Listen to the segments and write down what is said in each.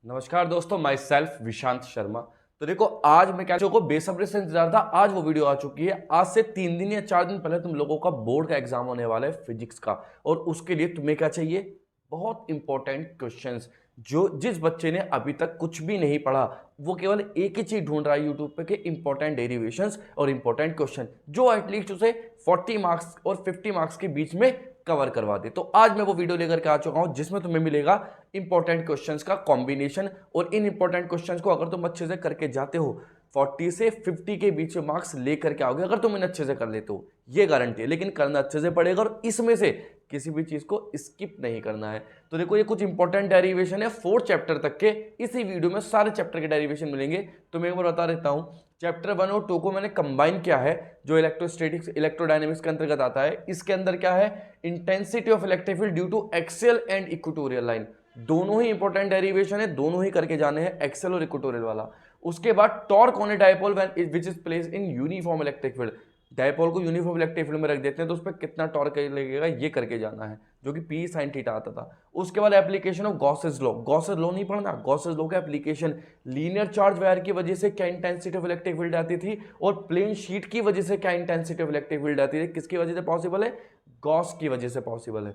नमस्कार दोस्तों, my self Vishant Sharma. तो देखो, आज मैं क्या को बेसब्री से इंतजार था। आज वो वीडियो आ चुकी है। आज से 3 दिन या 4 दिन पहले तुम लोगों का बोर्ड का एग्जाम होने वाला है फिजिक्स का, और उसके लिए तुम्हें क्या चाहिए? बहुत इंपॉर्टेंट क्वेश्चंस। जो जिस बच्चे ने अभी तक कुछ भी नहीं पढ़ा, वो केवल एक ही चीज ढूंढ रहा है यूट्यूब पे कि इंपॉर्टेंट डेरिवेशंस और इंपॉर्टेंट क्वेश्चन जो एटलीस्ट उसे 40 मार्क्स और 50 मार्क्स के बीच में कवर करवा दे। तो आज मैं वो वीडियो लेकर के आ चुका हूं जिसमें तुम्हें मिलेगा इंपॉर्टेंट क्वेश्चंस का कॉम्बिनेशन, और इन इंपॉर्टेंट क्वेश्चंस को अगर तुम अच्छे से करके जाते हो 40 से 50 के बीच में मार्क्स लेकर के आओगे, अगर तुम इन्हें अच्छे से कर लेते हो, ये गारंटी है। लेकिन करना अच्छे से पड़ेगा और इसमें से किसी भी चीज को स्किप नहीं करना है। तो देखो, ये कुछ इंपॉर्टेंट डेरिवेशन है 4 चैप्टर तक के। इसी वीडियो में सारे चैप्टर के डेरिवेशन मिलेंगे। तो मैं एक बार बता देता हूं, चैप्टर 1 और 2 को मैंने कंबाइन किया है, जो इलेक्ट्रोस्टैटिक्स इलेक्ट्रोडायनेमिक्स के अंतर्गत आता है। इसके अंदर क्या है? Intensity of electric field due to axial and equatorial line. दोनों ही इंपॉर्टेंट डेरिवेशन है, दोनों ही करके जाने हैं, एक्सियल और इक्वेटोरियल वाला। उसके बाद torque on A dipole when which is placed in uniform electric field. Dipole को यूनिफॉर्म इलेक्ट्रिक फील्ड में रख देते हैं तो उस पर कितना टॉर्क लगेगा, ये करके जाना है, जो कि पी साइन थीटा आता था। उसके बाद application of Gauss's law. Gauss's law नहीं पढ़ना, गॉसेस लॉ का एप्लीकेशन। लीनियर चार्ज वायर की वजह से क्या इंटेंसिटी ऑफ इलेक्ट्रिक फील्ड आती थी, और प्लेन शीट की वजह से क्या इंटेंसिटी ऑफ इलेक्ट्रिक फील्ड आती थी। किसकी वजह से पॉसिबल है? गॉस की वजह से पॉसिबल है।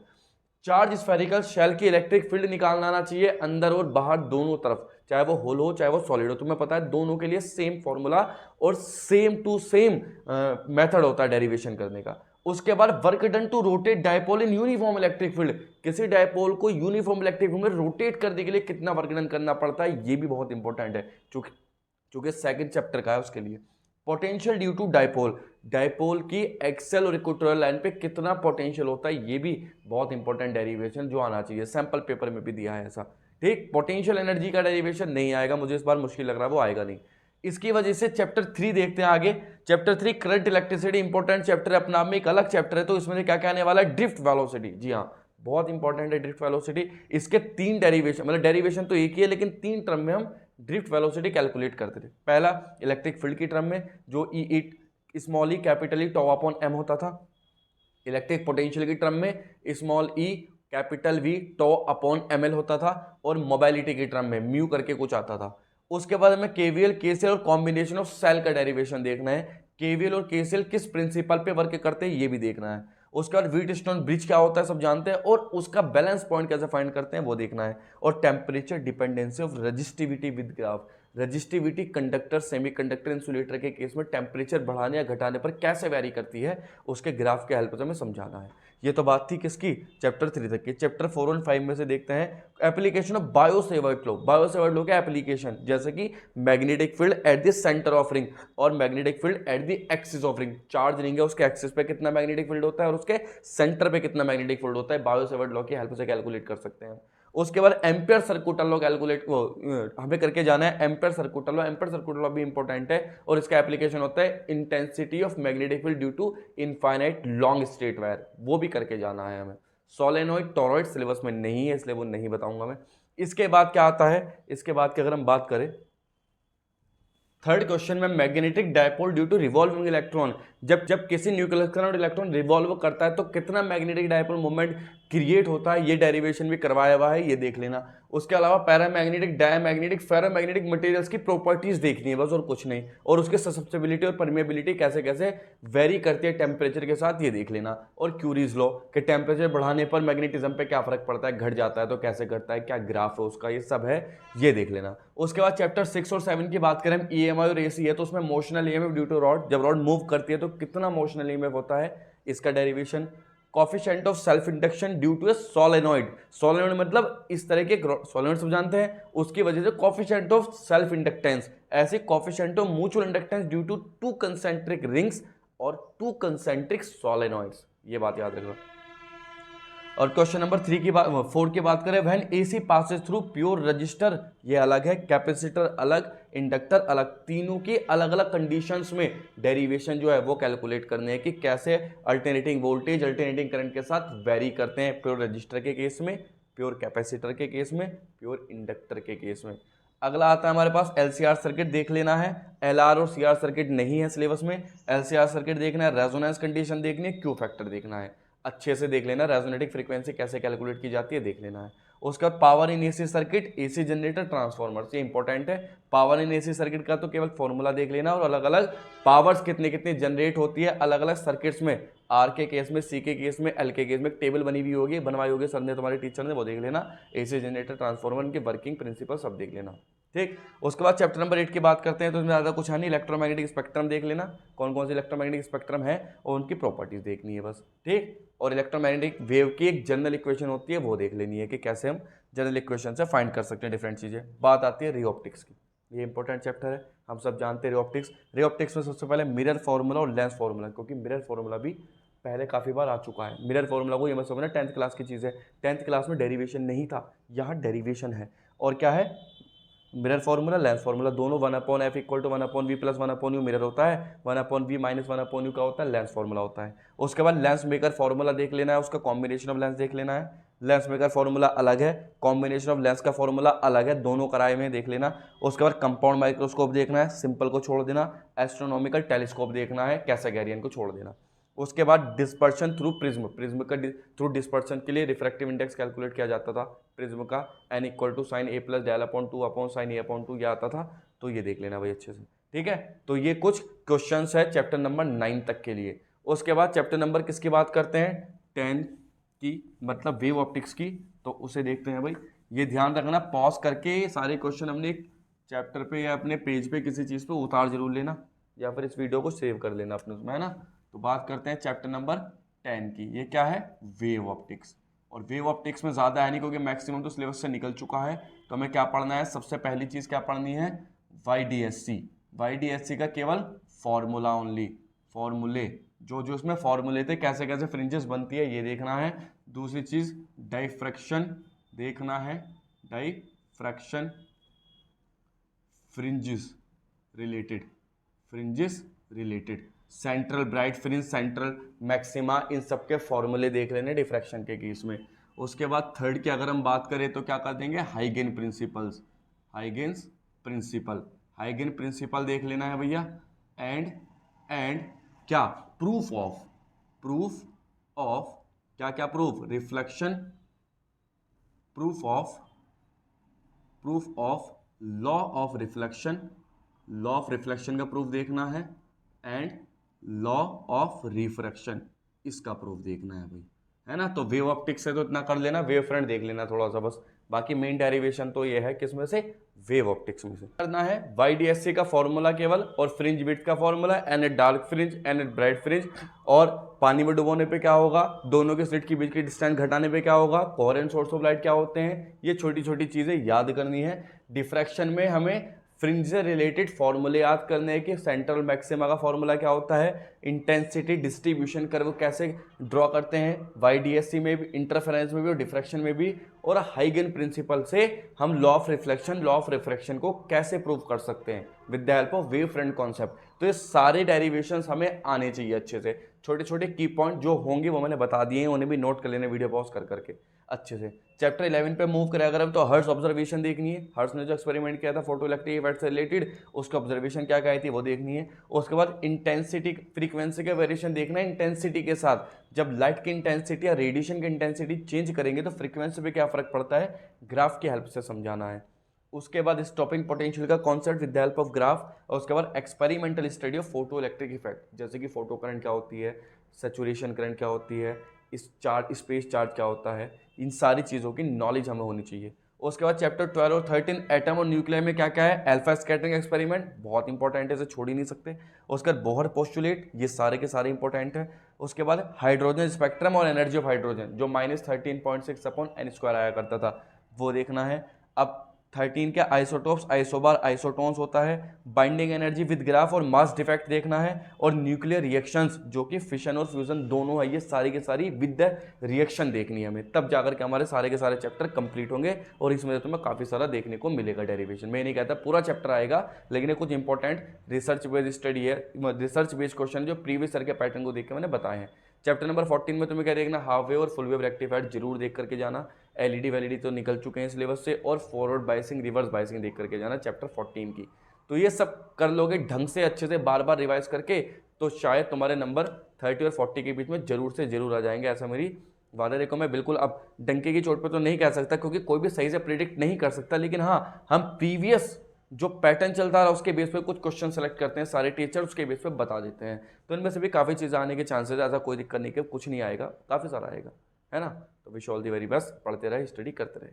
चार्ज स्फेरिकल शेल की इलेक्ट्रिक फील्ड निकालना आना चाहिए अंदर और बाहर दोनों तरफ, चाहे वो होल हो चाहे वो सॉलिड हो। तुम्हें पता है दोनों के लिए सेम फॉर्मूला और सेम टू सेम मेथड होता है डेरिवेशन करने का। उसके बाद work done to rotate dipole in uniform electric field. किसी डायपोल को यूनिफॉर्म इलेक्ट्रिक फील्ड में रोटेट करने के लिए कितना वर्क डन करना पड़ता है, ये भी बहुत इंपॉर्टेंट है, चूंकि सेकंड चैप्टर का है उसके लिए। Potential due to dipole. Dipole की एक्सेल और इक्वेटोरियल लाइन पे कितना पोटेंशियल होता है, ये भी बहुत इंपॉर्टेंट डेरिवेशन जो आना चाहिए। सैंपल पेपर में भी दिया है ऐसा। ठीक, पोटेंशियल एनर्जी का डेरिवेशन नहीं आएगा, मुझे इस बार मुश्किल लग रहा है, वो आएगा नहीं। इसकी वजह से चैप्टर 3 देखते हैं आगे। Chapter 3 current electricity, important chapter है, अपना आप में एक अलग चैप्टर है। तो इसमें क्या क्या आने वाला है? Drift velocity. जी हाँ, बहुत इंपॉर्टेंट है ड्रिफ्ट वेलोसिटी। इसके 3 डेरिवेशन, मतलब डेरिवेशन तो एक ही है लेकिन 3 टर्म में हम ड्रिफ्ट वेलोसिटी कैलकुलेट करते थे। पहला इलेक्ट्रिक फील्ड की टर्म में, जो ई स्मॉल ई कैपिटल ई टॉ अपॉन एम होता था। इलेक्ट्रिक पोटेंशियल की टर्म में स्मॉल ई कैपिटल वी टॉ अपॉन एम एल होता था। और मोबाइलिटी की टर्म में म्यू करके कुछ आता था। उसके बाद हमें केवीएल केसीएल और कॉम्बिनेशन ऑफ सेल का डेरिवेशन देखना है। केवीएल और केसीएल किस प्रिंसिपल पे वर्क करते हैं, ये भी देखना है। उसके बाद व्हीटस्टोन ब्रिज क्या होता है सब जानते हैं, और उसका बैलेंस पॉइंट कैसे फाइंड करते हैं वो देखना है। और temperature dependency of resistivity with graph. Resistivity conductor semiconductor insulator के केस में टेम्परेचर बढ़ाने या घटाने पर कैसे वेरी करती है, उसके ग्राफ के हेल्प से हमें समझाना है। ये तो बात थी किसकी? चैप्टर 3 तक की। चैप्टर 4 और 5 में से देखते हैं application of Biot Savart law. Biot Savart law का एप्लीकेशन, जैसे कि magnetic field at the centre of ring और magnetic field at the axis of ring. Charge ring है, उसके एक्सिस पे कितना मैग्नेटिक फील्ड होता है और उसके सेंटर पे कितना मैग्नेटिक फील्ड होता है, बायो-सेवर्ट लॉ की हेल्प से कैलकुलेट कर सकते हैं। उसके बाद एम्पियर सर्कुटल लॉ कैलकुलेट हमें करके जाना है। Ampere circuital law, Ampere circuital law भी इंपॉर्टेंट है, और इसका एप्लीकेशन होता है intensity of magnetic field due to infinite long straight wire, वो भी करके जाना है हमें। सोलेनोइड टॉरॉइड सिलेबस में नहीं है, इसलिए वो नहीं बताऊंगा मैं। इसके बाद क्या आता है? इसके बाद की अगर हम बात करें, थर्ड क्वेश्चन में magnetic dipole due to revolving electron. जब किसी न्यूक्लियर इलेक्ट्रॉन रिवॉल्व करता है तो कितना मैग्नेटिक डायपोल मूवमेंट क्रिएट होता है, ये डेरिवेशन भी करवाया हुआ है, ये देख लेना। उसके अलावा पैरामैग्नेटिक, डायमैग्नेटिक, फेरोमैग्नेटिक मटेरियल्स की प्रॉपर्टीज देखनी है बस, और कुछ नहीं। और उसके ससेप्टिबिलिटी और परमेबिलिटी कैसे कैसे वेरी करती है टेम्परेचर के साथ, ये देख लेना। और क्यूरीज लॉ कि टेम्परेचर बढ़ाने पर मैग्नेटिज्म पे क्या फर्क पड़ता है, घट जाता है तो कैसे घटता है, क्या ग्राफ है उसका, ये सब है, ये देख लेना। उसके बाद चैप्टर 6 और 7 की बात करें, ईएमआई और एसी है, तो उसमें motional EMF due to rod. जब रॉड मूव करती है तो कितना मोशनल ईएमएफ होता है, इसका derivation. Coefficient of self induction due to a solenoid. Solenoid मतलब इस तरह के सोलेनॉइड सब जानते हैं, उसकी वजह से कोफिशिएंट ऑफ सेल्फ इंडक्टेंस। ऐसे coefficient of mutual inductance due to 2 concentric rings और 2 कंसेंट्रिक सोलेनॉइड्स, ये बात याद रखो। और क्वेश्चन नंबर 4 की बात करें, when AC passes through pure resistor, ये अलग है, कैपेसिटर अलग, इंडक्टर अलग, तीनों की अलग अलग कंडीशंस में डेरिवेशन जो है वो कैलकुलेट करने हैं कि कैसे अल्टरनेटिंग वोल्टेज अल्टरनेटिंग करंट के साथ वेरी करते हैं, प्योर रजिस्टर के केस में, प्योर कैपेसिटर के केस में, प्योर इंडक्टर के केस में। अगला आता है हमारे पास एलसीआर सर्किट देख लेना है। एलआर और सीआर सर्किट नहीं है सिलेबस में। एलसीआर सर्किट देखना है, रेजोनेंस कंडीशन देखनी है, क्यू फैक्टर देखना है, अच्छे से देख लेना। रेजोनेटिंग फ्रीक्वेंसी कैसे कैलकुलेट की जाती है देख लेना है। उसके बाद power in AC circuit, AC generator, transformer, ये इंपॉर्टेंट है। पावर इन एसी सर्किट का तो केवल फॉर्मूला देख लेना और अलग अलग पावर्स कितने कितने जनरेट होती है अलग अलग सर्किट्स में, आर के केस में, सी के केस में, एल के केस में, एक टेबल बनी हुई होगी, बनवाई होगी सर ने, तुम्हारे टीचर ने, वो देख लेना। एसी जनरेटर, ट्रांसफार्मर की वर्किंग प्रिंसिपल सब देख लेना, ठीक। उसके बाद चैप्टर नंबर 8 की बात करते हैं तो इसमें ज़्यादा कुछ है नहीं, इलेक्ट्रोमैग्नेटिक स्पेक्ट्रम देख लेना, कौन कौन से इलेक्ट्रोमैग्नेटिक स्पेक्ट्रम है और उनकी प्रॉपर्टीज देखनी है बस, ठीक। और इलेक्ट्रोमैग्नेटिक वेव की एक जनरल इक्वेशन होती है वो देख लेनी है कि कैसे हम जनरल इक्वेशन से फाइंड कर सकते हैं डिफरेंट चीज़ें। बात आती है रे ऑप्टिक्स की, ये इंपॉर्टेंट चैप्टर है, हम सब जानते हैं रे ऑप्टिक्स। रे ऑप्टिक्स में सबसे पहले मिरर फार्मूला और लेंस फार्मूला, क्योंकि मिरर फार्मूला भी पहले काफ़ी बार आ चुका है। मिरर फार्मूला को ये मत समझना 10th क्लास की चीज़ है, 10th क्लास में डेरिवेशन नहीं था, यहाँ डेरिवेशन है। और क्या है मिरर फार्मूला, लेंस फार्मूला, दोनों 1/f equal to 1/v plus 1/u mirror होता है, 1/v माइनस 1/u का होता है लेंस फार्मूला होता है। उसके बाद लेंस मेकर फार्मूला देख लेना है, उसका कॉम्बिनेशन ऑफ लेंस देख लेना है। लेंस मेकर फार्मूला अलग है, कॉम्बिनेशन ऑफ लेंस का फार्मूला अलग है, दोनों कराए में देख लेना। उसके बाद कंपाउंड माइक्रोस्कोप देखना है, सिंपल को छोड़ देना। एस्ट्रोनॉमिकल टेलीस्कोप देखना है, कैसागेरियन को छोड़ देना। उसके बाद डिस्पर्शन थ्रू प्रिज्म, प्रिज्म का थ्रू डिस्पर्शन के लिए रिफ्रैक्टिव इंडेक्स कैलकुलेट किया जाता था प्रिज्म का, n equal to sine A plus del upon 2 upon sine A upon 2 ये आता था, तो ये देख लेना भाई अच्छे से, ठीक है। तो ये कुछ क्वेश्चंस है चैप्टर नंबर 9 तक के लिए। उसके बाद चैप्टर नंबर किसकी बात करते हैं, 10 की, मतलब वेव ऑप्टिक्स की, तो उसे देखते हैं भाई। ये ध्यान रखना, पॉज करके सारे क्वेश्चन हमने एक चैप्टर पे या अपने पेज पे किसी चीज़ पे उतार जरूर लेना, या फिर इस वीडियो को सेव कर लेना अपने उसमें, है ना। तो बात करते हैं चैप्टर नंबर 10 की, ये क्या है, वेव ऑप्टिक्स। और वेव ऑप्टिक्स में ज़्यादा है नहीं क्योंकि मैक्सिमम तो सिलेबस से निकल चुका है, तो हमें क्या पढ़ना है, सबसे पहली चीज़ क्या पढ़नी है, YDSC। YDSC का केवल फॉर्मूला ओनली, फॉर्मूले जो जो उसमें फॉर्मूले थे, कैसे कैसे फ्रिंजेस बनती है ये देखना है। दूसरी चीज़ डाइफ्रैक्शन देखना है, diffraction, fringes related, fringes related, central bright fringe, central maxima, इन सब के फॉर्मूले देख लेने डिफ्रैक्शन के केस में। उसके बाद थर्ड की अगर हम बात करें तो क्या कर देंगे, हाइगेन प्रिंसिपल्स, हाइगेन्स प्रिंसिपल, हाइगेन प्रिंसिपल देख लेना है भैया। एंड क्या, प्रूफ ऑफ, प्रूफ ऑफ क्या क्या proof, reflection, proof of law of reflection, law of reflection का प्रूफ देखना है, एंड लॉ ऑफ रिफ्रैक्शन, इसका प्रूफ देखना है भाई, है ना। तो वेव ऑप्टिक्स से तो इतना कर लेना, वेव फ्रंट देख लेना थोड़ा सा बस, बाकी मेन डेरिवेशन तो ये है किसमें से, वेव ऑप्टिक्स में से करना है। YDSC का फॉर्मूला केवल, और फ्रिंज विड्थ का formula, N a dark fringe, N a bright fringe, और पानी में डुबोने पे क्या होगा, दोनों के स्लिट के बीच की डिस्टेंस घटाने पे क्या होगा, कोहेरेंट सोर्स ऑफ लाइट क्या होते हैं, ये छोटी छोटी चीजें याद करनी है। डिफ्रैक्शन में हमें फ्रिंज से रिलेटेड फॉर्मूले याद करने हैं कि सेंट्रल मैक्सिमा का फॉर्मूला क्या होता है, इंटेंसिटी डिस्ट्रीब्यूशन कर्व कैसे ड्रॉ करते हैं, YDSC में भी, इंटरफेरेंस में भी और डिफ्रैक्शन में भी, और हाइगेन प्रिंसिपल से हम law of reflection, law of refraction को कैसे प्रूव कर सकते हैं with the help of wave front concept. तो ये सारे डेरिवेशंस हमें आने चाहिए अच्छे से, छोटे छोटे की पॉइंट जो होंगे वो मैंने बता दिए हैं, उन्हें भी नोट कर लेने वीडियो पॉज कर करके अच्छे से। चैप्टर 11 पे मूव करें अगर हम, तो हर्ट्ज ऑब्जर्वेशन देखनी है, हर्ट्ज ने जो एक्सपेरिमेंट किया था फोटो इलेक्ट्रिक इफेक्ट से रिलेटेड, उसका ऑब्जर्वेशन क्या क्या आई थी वो देखनी है। उसके बाद इंटेंसिटी, फ्रीक्वेंसी का वेरिएशन देखना है इंटेंसिटी के साथ, जब लाइट की इंटेंसिटी या रेडिएशन की इंटेंसिटी चेंज करेंगे तो फ्रीक्वेंसी पे क्या फर्क पड़ता है, ग्राफ की हेल्प से समझाना है। उसके बाद स्टॉपिंग पोटेंशियल का concept with the help of graph, और उसके बाद experimental study of photo electric effect, जैसे कि फोटो करंट क्या होती है, सैचुरेशन करंट क्या होती है, इस चार्ज, स्पेस चार्ज क्या होता है, इन सारी चीज़ों की नॉलेज हमें होनी चाहिए। उसके बाद चैप्टर 12 और 13 एटम और न्यूक्लियर में क्या क्या है, अल्फा स्कैटरिंग एक्सपेरिमेंट बहुत इंपॉर्टेंट है, इसे छोड़ ही नहीं सकते। उसके बाद बोहर पोस्टुलेट, ये सारे के सारे इंपॉर्टेंट है। उसके बाद हाइड्रोजन स्पेक्ट्रम और एनर्जी ऑफ हाइड्रोजन, जो -13.6 अपॉन n² आया करता था, वो देखना है। अब 13 के आइसोटोप्स, आइसोबार, आइसोटोन्स होता है, बाइंडिंग एनर्जी विद ग्राफ और मास डिफेक्ट देखना है, और न्यूक्लियर रिएक्शंस जो कि फिशन और फ्यूजन दोनों है, ये सारी के सारी विद द रिएक्शन देखनी है हमें, तब जाकर के हमारे सारे के सारे चैप्टर कंप्लीट होंगे, और इसमें तुम्हें काफ़ी सारा देखने को मिलेगा डेरिवेशन। मैं नहीं कहता पूरा चैप्टर आएगा, लेकिन ये कुछ इंपॉर्टेंट रिसर्च बेस्ड स्टडी है, रिसर्च बेस्ड क्वेश्चन जो प्रीवियस ईयर के पैटर्न को देख के मैंने बताए हैं। चैप्टर नंबर 14 में तुम्हें क्या देखना, हाफ वेव और फुल वेव रेक्टिफाइड जरूर देख करके जाना, एलईडी वैलिडी तो निकल चुके हैं सिलेबस से, और फॉरवर्ड बाइसिंग, रिवर्स बाइसिंग देख करके जाना चैप्टर 14 की। तो ये सब कर लोगे ढंग से अच्छे से बार बार रिवाइज करके, तो शायद तुम्हारे नंबर 30 और 40 के बीच में जरूर से जरूर आ जाएंगे, ऐसा मेरी वाले देखो मैं बिल्कुल अब डंके की चोट पे तो नहीं कह सकता क्योंकि कोई भी सही से प्रिडिक्ट नहीं कर सकता, लेकिन हाँ हम प्रीवियस जो पैटर्न चलता रहा उसके बेस पे कुछ क्वेश्चन सेलेक्ट करते हैं, सारे टीचर उसके बेस पे बता देते हैं, तो इनमें से भी काफ़ी चीज़ें आने के चांसेस है। ऐसा कोई दिक्कत नहीं कि कुछ नहीं आएगा, काफ़ी सारा आएगा, है ना। तो wish all the very best, पढ़ते रहे, स्टडी करते रहे।